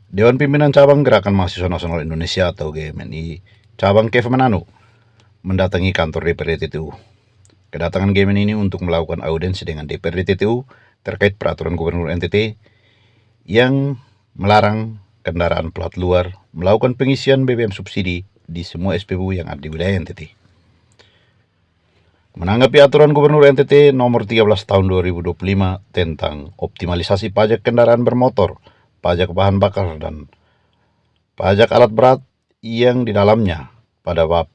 Dewan Pimpinan Cabang Gerakan Mahasiswa Nasional Indonesia atau GMNI Cabang KEF Manado mendatangi kantor DPRD TTU. Kedatangan GMNI ini untuk melakukan audiensi dengan DPRD TTU terkait peraturan Gubernur NTT yang melarang kendaraan plat luar melakukan pengisian BBM subsidi di semua SPBU yang ada di wilayah NTT. Menanggapi aturan Gubernur NTT nomor 13 tahun 2025 tentang optimalisasi pajak kendaraan bermotor, pajak bahan bakar, dan pajak alat berat yang di dalamnya pada bab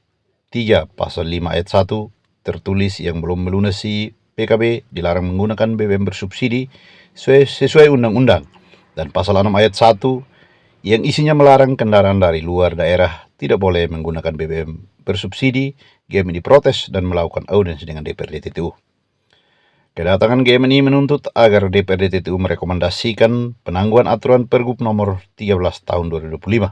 3 pasal 5 ayat 1 tertulis yang belum melunasi PKB dilarang menggunakan BBM bersubsidi sesuai undang-undang, dan pasal 6 ayat 1 yang isinya melarang kendaraan dari luar daerah tidak boleh menggunakan BBM bersubsidi. GMNI protes dan melakukan audiensi dengan DPRD TTU. Kedatangan GMNI menuntut agar DPRD TTU merekomendasikan penangguhan aturan Pergub nomor 13 tahun 2025.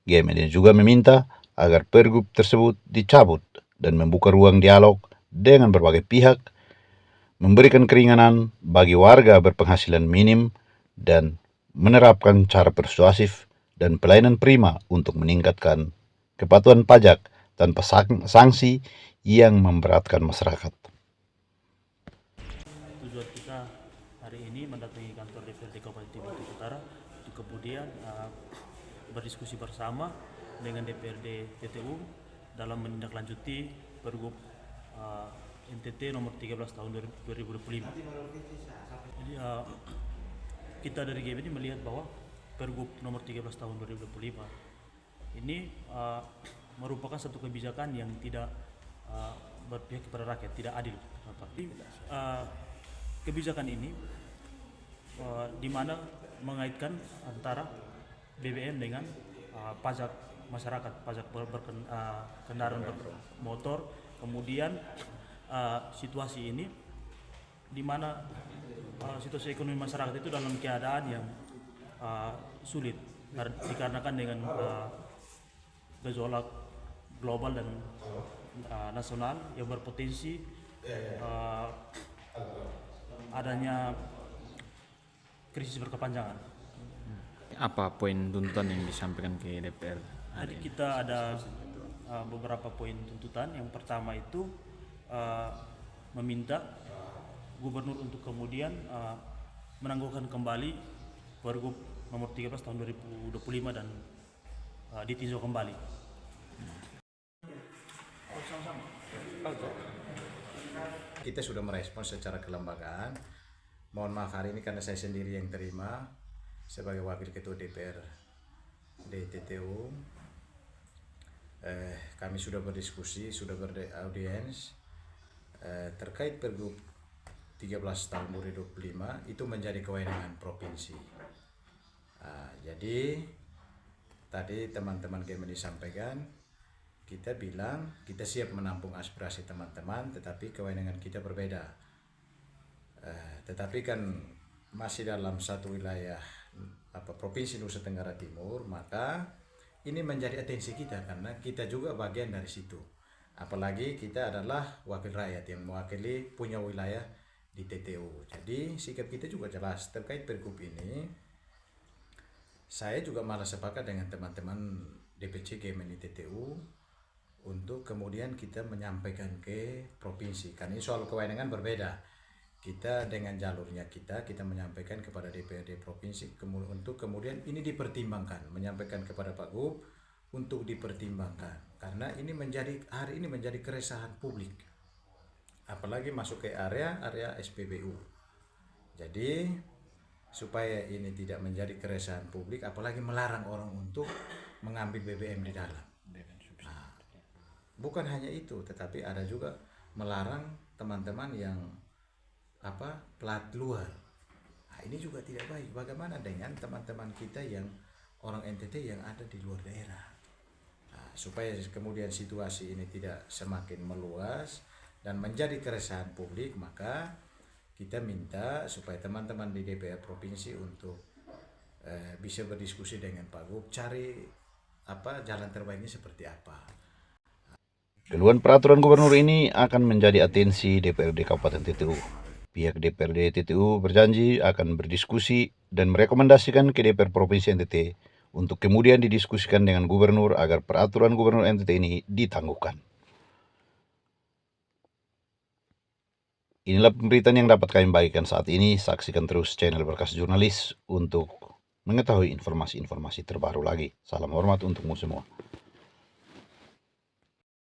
GMNI juga meminta agar Pergub tersebut dicabut dan membuka ruang dialog dengan berbagai pihak, memberikan keringanan bagi warga berpenghasilan minim, dan menerapkan cara persuasif dan pelayanan prima untuk meningkatkan kepatuhan pajak tanpa sanksi yang memberatkan masyarakat. Tujuan kita hari ini mendatangi kantor DPRD Kabupaten Timur Utara untuk kemudian berdiskusi bersama dengan DPRD TTU dalam menindaklanjuti Pergub NTT nomor 13 tahun 2025. Jadi kita dari GMNI melihat bahwa Pergub nomor 13 tahun 2025 ini merupakan satu kebijakan yang tidak berpihak kepada rakyat, tidak adil. Kebijakan ini di mana mengaitkan antara BBM dengan pajak masyarakat, pajak kendaraan bermotor. Kemudian situasi ini di mana situasi ekonomi masyarakat itu dalam keadaan yang sulit dikarenakan dengan gejolak global dan nasional yang berpotensi adanya krisis berkepanjangan. Apa poin tuntutan yang disampaikan ke DPR? Jadi kita ada beberapa poin tuntutan. Yang pertama itu meminta gubernur untuk kemudian menangguhkan kembali Pergub nomor 13 tahun 2025 dan ditinjau kembali. Kita sudah merespons secara kelembagaan. Mohon maaf hari ini karena saya sendiri yang terima sebagai wakil ketua DPR di TTU. Kami sudah berdiskusi, sudah beraudiens terkait Pergub 13 tahun 2025 itu menjadi kewenangan provinsi. Jadi tadi teman-teman GMNI sampaikan, kita bilang kita siap menampung aspirasi teman-teman, tetapi kewenangan kita berbeda. Tetapi kan masih dalam satu wilayah Provinsi Nusa Tenggara Timur, maka ini menjadi atensi kita karena kita juga bagian dari situ. Apalagi kita adalah wakil rakyat yang mewakili punya wilayah di TTU. Jadi sikap kita juga jelas terkait Pergub ini. Saya juga malah sepakat dengan teman-teman DPC GMNI TTU untuk kemudian kita menyampaikan ke provinsi. Karena ini soal kewenangan berbeda. Kita dengan jalurnya kita menyampaikan kepada DPRD provinsi untuk kemudian ini dipertimbangkan, menyampaikan kepada Pak Gub untuk dipertimbangkan. Karena ini hari ini menjadi keresahan publik. Apalagi masuk ke area SPBU. Jadi supaya ini tidak menjadi keresahan publik, apalagi melarang orang untuk mengambil BBM di dalam. Nah, bukan hanya itu, tetapi ada juga melarang teman-teman yang plat luar. Nah, ini juga tidak baik. Bagaimana dengan teman-teman kita yang orang NTT yang ada di luar daerah? Nah, supaya kemudian situasi ini tidak semakin meluas dan menjadi keresahan publik, maka kita minta supaya teman-teman di DPR provinsi untuk bisa berdiskusi dengan Pak Gub, cari jalan terbaiknya seperti apa. Keluhan peraturan gubernur ini akan menjadi atensi DPRD Kabupaten TTU. Pihak DPRD TTU berjanji akan berdiskusi dan merekomendasikan ke DPR Provinsi NTT untuk kemudian didiskusikan dengan gubernur agar peraturan gubernur NTT ini ditangguhkan. Inilah pemberitaan yang dapat kami bagikan saat ini. Saksikan terus channel Berkas Jurnalis untuk mengetahui informasi-informasi terbaru lagi. Salam hormat untukmu semua.